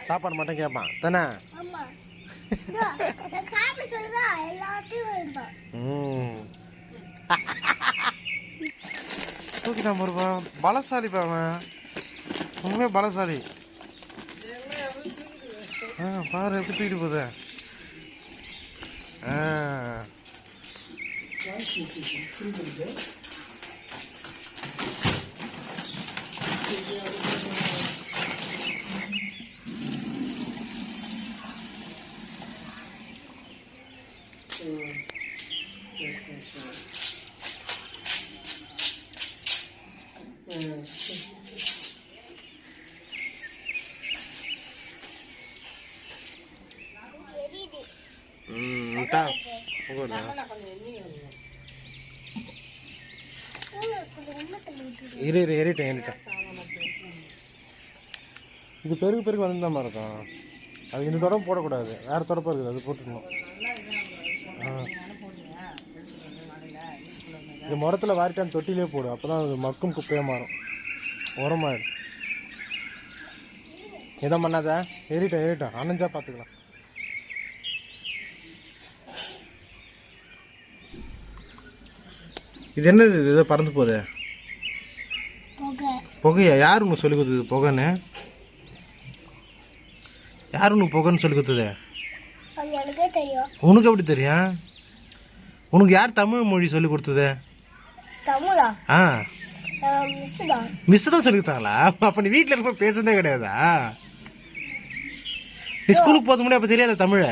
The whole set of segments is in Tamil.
சாப்பாடு மட்டும் கேட்பான் தானே? தூக்கிட்டான் முருகா, பலசாலி பாவன், உண்மையே பலசாலி. பாரு எப்படி தூக்கிட்டு போகுது. ஏறிட்டேன். இது பெருக்கு வந்து தான் இருக்கும். அது இந்த தொடம் போடக்கூடாது, வேற தொடப்பா இருக்குது, அது போட்டுக்கணும். இது முரத்தில் வாரிட்டான் தொட்டிலே போடு, அப்போதான் அது மக்கும் குப்பையாக மாறும், உரமாயிடும். எதை பண்ணாத, ஏறிட்டேன் அணைஞ்சா பார்த்துக்கலாம். இது என்னது, இது பறந்து போகுது புகையா? யார் உனக்கு சொல்லி கொடுத்தது புகைன்னு? யார் உனக்கு புகைன்னு சொல்லி கொடுத்தது? உனக்கு எப்படி தெரியும்? உனக்கு யார் தமிழ் மொழி சொல்லி கொடுத்தது? மிஸ் தான் சொல்லி கொடுத்தாங்களா? அப்ப நீ வீட்டுல இருக்க பேசுறதே கிடையாதா? நீ ஸ்கூலுக்கு போக முடியாது, அப்ப தெரியாத தமிழ?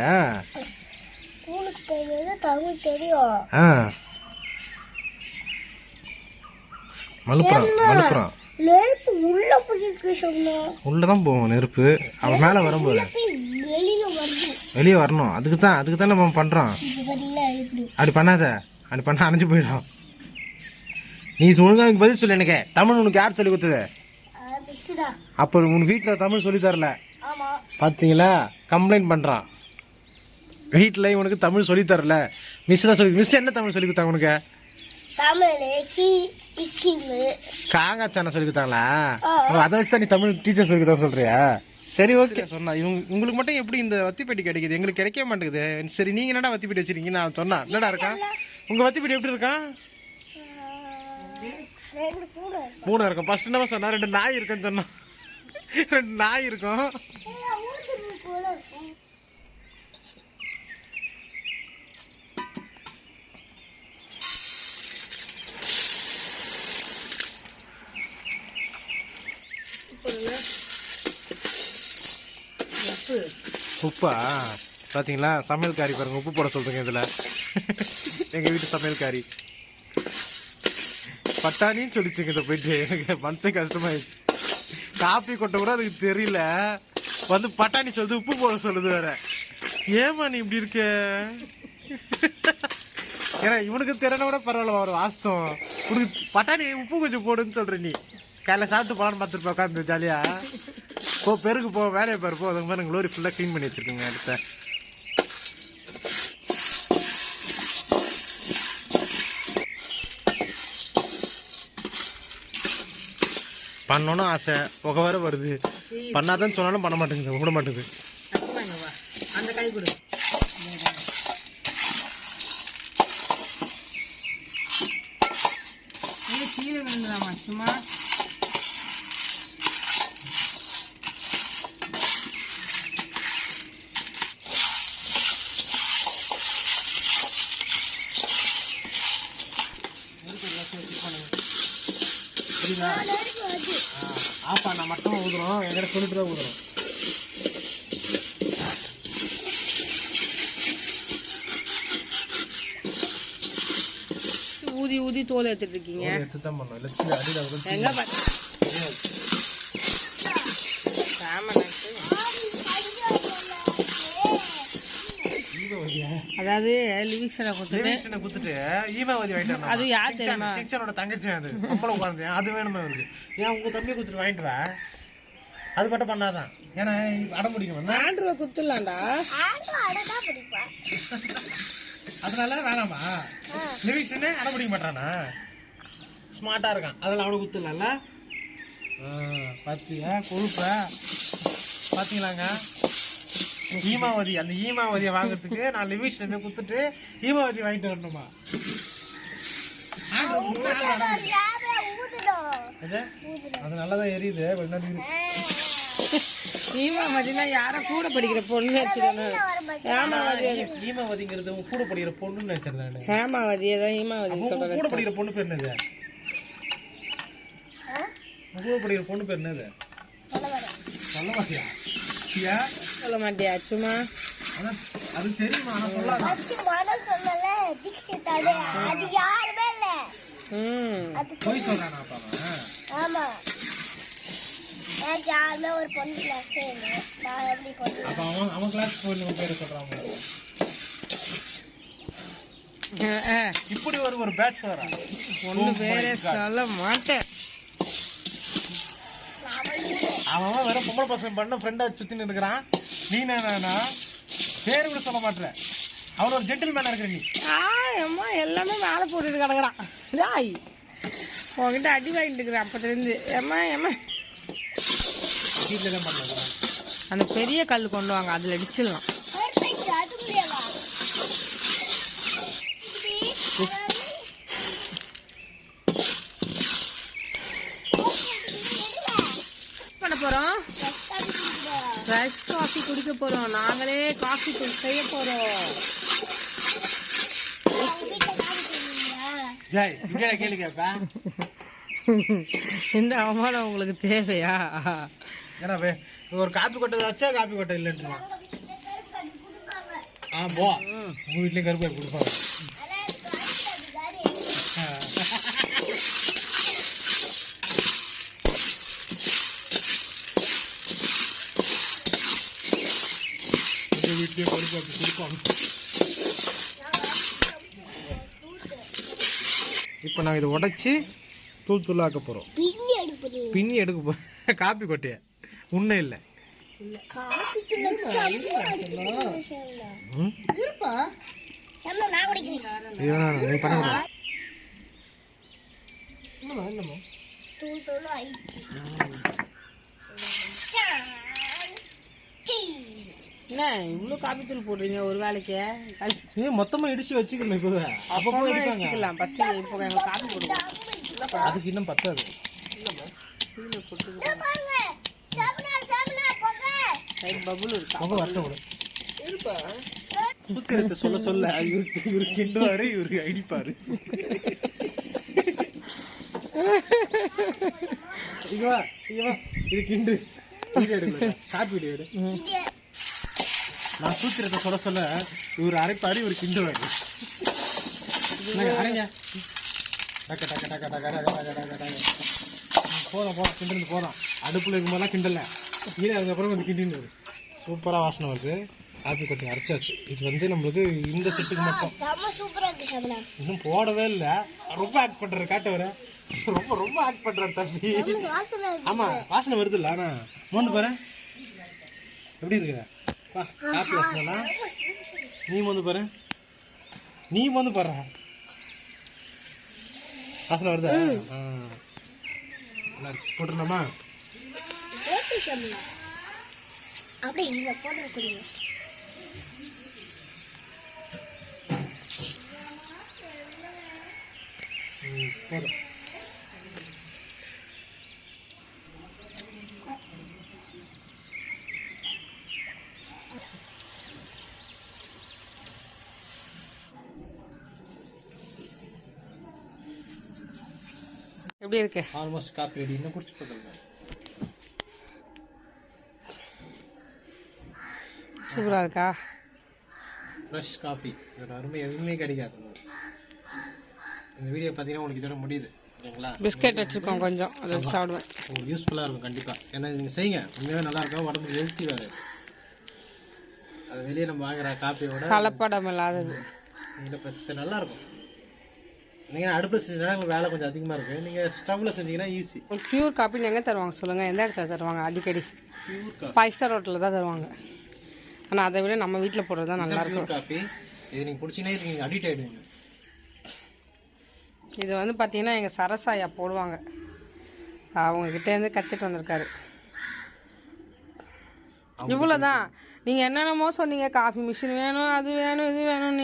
மலுப்புறான். உள்ளதான் போவோம் நெருப்பு, அவன் மேல வரும்போது வெளியே வரணும். அதுக்குதான் நம்ம பண்றோம். அப்படி பண்ணாத, அப்படி பண்ண அணைஞ்சு போயிடும். நீ ஒழுங்கா பதில் சொல்லு. எனக்கு தமிழ் உனக்கு யார் சொல்லி கொடுத்தது? அப்ப உன் வீட்டுல தமிழ் சொல்லி தரல பாத்தீங்களா? கம்ப்ளைண்ட் பண்றான். வீட்டுல உனக்கு தமிழ் சொல்லி தரல, மிஸ் தான் சொல்லி. மிஸ் என்ன தமிழ் சொல்லி கொடுத்தாங்க உனக்கு? காங்காச்சான சொல்லி கொடுத்தாங்களா? அதை வச்சுதான் நீ தமிழ் டீச்சர் சொல்லி கொடுத்தா சொல்றியா? சரி, ஓகே. சொன்னா உங்களுக்கு மட்டும் எப்படி இந்த வத்திப்பெட்டி கிடைக்குது? எங்களுக்கு கிடைக்க மாட்டேங்குது. சரி, நீங்க என்னடா வத்திப்பெட்டி வச்சிருக்கீங்க? நான் சொன்னா இல்லடா இருக்கான். உங்க வத்திப்பெட்டி எப்படி இருக்கான்? மூணு இருக்கும். ஃபர்ஸ்ட் என்ன சொன்னா? 2 நாய் இருக்குன்னு சொன்னா. 2 நாய் இருக்கும். உப்பா பாத்தீங்களா? சமையல்காரி பாருங்க, உப்பு போட சொல்றீங்க இதுல. எங்க வீட்டு சமையல்காரி பட்டாணின்னு சொல்லிச்சுங்க. இதை போயிட்டு எனக்கு மனசே கஷ்டமாயிடுச்சு. காப்பி கொட்ட கூட அதுக்கு தெரியல, வந்து பட்டாணி சொல்லுது, உப்பு போட சொல்லுது வேற. ஏமா நீ இப்படி இருக்க? ஏன்னா இவனுக்கு திறனை விட பரவாயில்ல, ஒரு வாஸ்தவம். உனக்கு பட்டாணி உப்பு கொஞ்சம் போடுன்னு சொல்ற. நீ காலைல சாப்பிட்டு போலான்னு பார்த்துட்டு உட்காந்து ஜாலியா போ, பெருக்கு போ, வேலையை பாரு போ. அதுக்கு மாதிரி லோரி ஃபுல்லா கிளீன் பண்ணி வச்சிருக்கோங்க. அடுத்த பண்ணணும் ஆசை, புகை வர வருது. பண்ணாதான் சொன்னாலும் பண்ண மாட்டேங்குது, விட மாட்டேங்குது. அந்த கை கொடு. கீழே விழுந்துடாமா சும்மா. ஆப்பா நான் மட்டும் ஊதுறோம், எங்கிட்ட சொல்லிட்டு தான் ஊதுறோம். ஊதி ஊதி தோல் எடுத்துட்டு இருக்கீங்க. எடுத்துதான் பண்ணோம். இல்ல அடியில எங்க அதாவது லிவிங்ஸ்டனை குத்துட்டு ஈமாவதி வாங்கிட்டு. அது யார் தெரியுமா? சிக்சனோட தங்கச்சி. அது கம்பளம் உட்காந்து அது வேணுமே அவருக்கு. ஏன் உங்க தம்பியை குத்துட்டு வாங்கிட்டு வா, அது மட்டும் பண்ணாதான். ஏன்னா அடம் பிடிக்கணும். ஆண்ட்ரூவா குத்துலாம்டா, அதனால வேணாமா? லிவிங்ஸ்டனே அடம் பிடிக்க மாட்டானா? ஸ்மார்ட்டா இருக்கான், அதெல்லாம் அவனுக்கு குத்துலாம்ல. பாத்தியா கொழுப்ப? பாத்தீங்களாங்க, ஈமாவதி, அந்த ஈமாவதியை வாங்குறதுக்கு நான் லிவிஷன் குத்துட்டு ஈமாவதி வாங்கிட்டு வரணுமா? அது நல்லாதான் எரியுது. ஈமாவதினா யார கூட படிக்கிற பொண்ணு ஈமாவதிங்கிறது கூட படிக்கிற பொண்ணுன்னு நினைச்சேன். ஹேமாவதி ஏதாவது ஈமாவதி சொல்றது. கூட படிக்கிற பொண்ணு பேர் என்னது? கூட படிக்கிற பொண்ணு பேர் என்னது? சொல்ல மாட்டியா? சொல்ல மாட்டியா? சும்மா அது தெரியுமா? போய் சொல்றானா? அவன் கிளாஸ் பேரு சொல்றான். இப்படி ஒரு பேட்ச் வரா. ஒண்ணு பேரே சொல்ல மாட்டேன். அவன் வேற பொம்பளை பசங்க பண்ண ஃப்ரெண்டா சுத்தின்னு இருக்கிறான். நீ என்ன பேரு கூட சொல்ல மாட்டேன். அவன் ஒரு ஜென்டில்மேனா இருக்கிற நீ. அம்மா எல்லாமே மேலே போட்டுட்டு கிடக்குறான். உங்ககிட்ட அடி வாங்கிட்டு இருக்கிறேன் அப்பத்திலேருந்து. ஏம்மா ஏம்மா வீட்டில் தான் பண்ண அந்த பெரிய கல் கொண்டு வாங்க, அதில் அடிச்சிடலாம். பண்ண போகிறோம், ஃப்ரெஷ் காஃபி குடிக்க போகிறோம். நாங்களே காஃபி செய்ய போகிறோம். கேள்வி கேட்பா. இந்த அவமானம் உங்களுக்கு தேவையா? ஏன்னா ஒரு காப்பி கொட்டை வச்சா காப்பி கொட்டை இல்லைன்ட்டுமா. போ உங்க வீட்லயும் கருப்பை கொடுப்பாங்க. உங்க வீட்லயும் கருப்பை கொடுப்பாங்க. இப்போ நாங்கள் இதை உடைச்சி தூள் தூளாக்க போகிறோம். பின்னி எடுக்க போகிறோம் காப்பி கொட்டையை. உண்மை இல்லை. நீ பண்ண என்ன இவ்வளோ காப்பி தூள் போடுறீங்க ஒரு வேலைக்கு? மொத்தமா இடிச்சு வச்சுக்கணும். இப்போ அப்போ வச்சுக்கலாம். ஃபர்ஸ்ட் இப்போ எங்களுக்கு காப்பி போடுவோம். அதுக்கு இன்னும் பத்தாது. பபுள் இருக்கா? சூத்திரத்தை சொல்ல சொல்ல இவரு கிண்டுவாரு, இவருக்கு அடிப்பாரு. இது கிண்டு காப்பி எடு. நான் சூத்திரத்தை சொல்ல சொல்ல இவர் அரைப்பாரு, இவர் கிண்டுவாரு. அரைங்க. போதும் போதும் கிண்டுறது போதும். அடுப்புல இருக்கும்போதெல்லாம் கிண்டல கீழே, அதுக்கப்புறம் கொஞ்சம் கிண்டின்னு சூப்பராக வாசனை வருது. காப்பி கொட்டி அரைச்சாச்சு. இது வந்து நம்மளுக்கு இந்த செட்டுக்கு மட்டும். இன்னும் போடவே இல்லை. ரொம்ப ஆக்ட் பண்ற காட்டவர. ரொம்ப ரொம்ப ஆக்ட் பண்றாரு தம்பி. ஆமா வாசனை வருது இல்ல? ஆனா மோந்து பாரு எப்படி இருக்கு காப்பி வாசனை. நீ மோந்து பாரு, நீ மோந்து பாரு. வாசனை வருதா? போட்டுருந்தோமா? அப்படி இங்க போட்டுருக்கீங்க. போதும். எப்படி இருக்கு? Almost coffee ready. இன்னும் குடிச்சு போட்டுருங்க. சூப்பரா இருக்கா? Fresh coffee. இதோட அருமை எதுவுமே கிடைக்காது. இந்த வீடியோ பார்த்தீங்கன்னா உங்களுக்கு இதோட முடியுது. ஓகேங்களா? பிஸ்கெட் வச்சுருக்கோம் கொஞ்சம், அதை சாப்பிடுவேன். உங்களுக்கு யூஸ்ஃபுல்லாக இருக்கும் கண்டிப்பாக. ஏன்னா நீங்கள் செய்யுங்க, உண்மையாக நல்லா இருக்கும். உடம்புக்கு ஹெல்த்தி வேறு. அது வெளியே நம்ம வாங்குற காஃபியோட கலப்படம் இல்லாதது. இல்லை ப்ளஸ் நல்லாயிருக்கும். நீங்கள் அடுப்பில் செஞ்சீங்கன்னா உங்களுக்கு வேலை கொஞ்சம் அதிகமாக இருக்கும். நீங்கள் ஸ்டவ்வில் செஞ்சீங்கன்னா ஈஸி. ஒரு பியூர் காப்பி எங்கே தருவாங்க சொல்லுங்கள்? எந்த இடத்துல தருவாங்க அடிக்கடி? பியூர் காஃபி 5 ஸ்டார் ஹோட்டலில் தான் தருவாங்க. ஆனால் அதை விட நம்ம வீட்டில் போடுறது தான் நல்லாயிருக்கும். பியூர் காஃபி இது நீங்கள் குடிச்சிங்கன்னா நீங்கள் அடிக்ட் ஆகிடுவீங்க. இது வந்து பார்த்தீங்கன்னா எங்கள் சரசாயா போடுவாங்க. அவங்கக்கிட்டேருந்து கற்றுட்டு வந்திருக்காரு. இவ்வளவுதான். நீங்க என்னென்னமோ சொன்னீங்க, காஃபி மிஷின் வேணும், அது வேணும், இது வேணும்.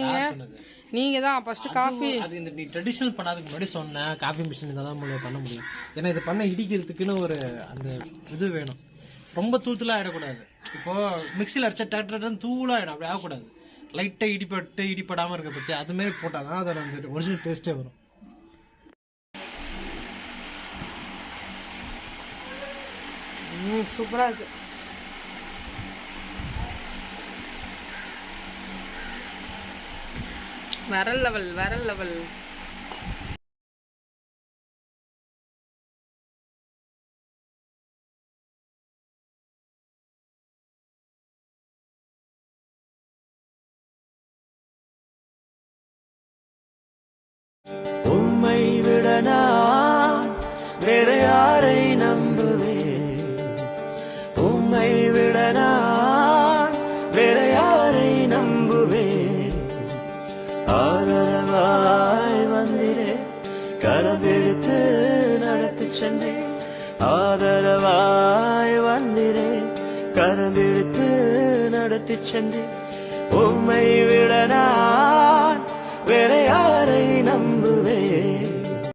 நீங்க தான் ஃபர்ஸ்ட் காஃபி. அது இந்த நீ ட்ரெடிஷனல் பண்ணாதுக்கு முன்னாடி சொன்னேன், காஃபி மிஷின் இருந்தால் தான் பண்ண முடியும். ஏன்னா இது பண்ண இடிக்கிறதுக்குன்னு ஒரு அந்த இது வேணும். ரொம்ப தூளா ஆயிடக்கூடாது. இப்போ மிக்சியில் அடிச்சா டேரக்டர் தூளா ஆயிடும், அப்படி ஆகக்கூடாது. லைட்டா இடிப்படாம இருக்க பத்தி அது மாதிரி போட்டாதான் அதோட அந்த ஒரிஜினல் டேஸ்டே வரும். சூப்பரா இருக்கு. வேற லெவல். உம்மை விட நான் வேற யாரை நம்புவேன்? உம்மை விட நான் வேற யாரை நம்புவேன்? ஆதரவாய் வந்திரே, கரம்பிடித்து நடத்தி சென்றேன். ஆதரவாய் வந்திரே, கரம்பிடித்து நடத்தி சென்றேன். உம்மை விட நான் வேற யாரை